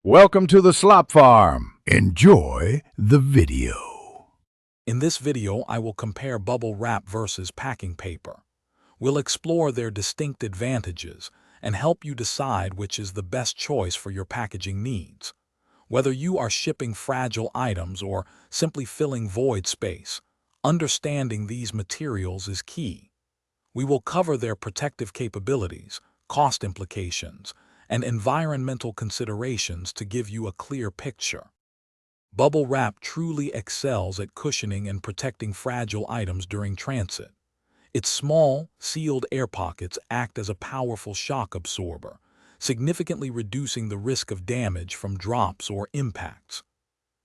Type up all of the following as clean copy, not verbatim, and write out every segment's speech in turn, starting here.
Welcome to the Slop Farm. Enjoy the video. In this video, I will compare bubble wrap versus packing paper. We'll explore their distinct advantages and help you decide which is the best choice for your packaging needs. Whether you are shipping fragile items or simply filling void space, understanding these materials is key. We will cover their protective capabilities, cost implications, and environmental considerations to give you a clear picture. Bubble wrap truly excels at cushioning and protecting fragile items during transit. Its small, sealed air pockets act as a powerful shock absorber, significantly reducing the risk of damage from drops or impacts.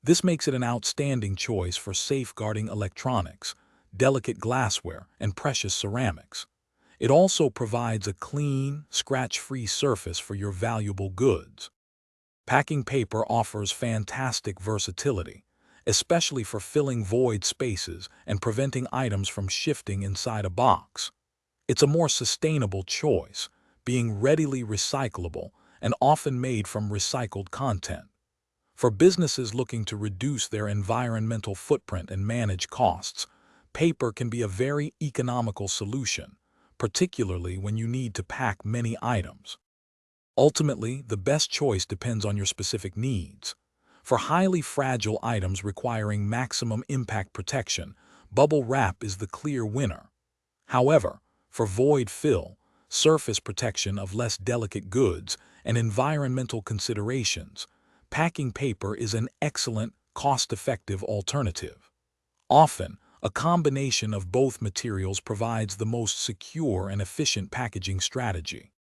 This makes it an outstanding choice for safeguarding electronics, delicate glassware, and precious ceramics. It also provides a clean, scratch-free surface for your valuable goods. Packing paper offers fantastic versatility, especially for filling void spaces and preventing items from shifting inside a box. It's a more sustainable choice, being readily recyclable and often made from recycled content. For businesses looking to reduce their environmental footprint and manage costs, paper can be a very economical solution, particularly when you need to pack many items. Ultimately, the best choice depends on your specific needs. For highly fragile items requiring maximum impact protection, bubble wrap is the clear winner. However, for void fill, surface protection of less delicate goods, and environmental considerations, packing paper is an excellent, cost-effective alternative. Often, a combination of both materials provides the most secure and efficient packaging strategy.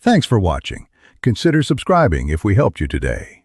Thanks for watching. Consider subscribing if we helped you today.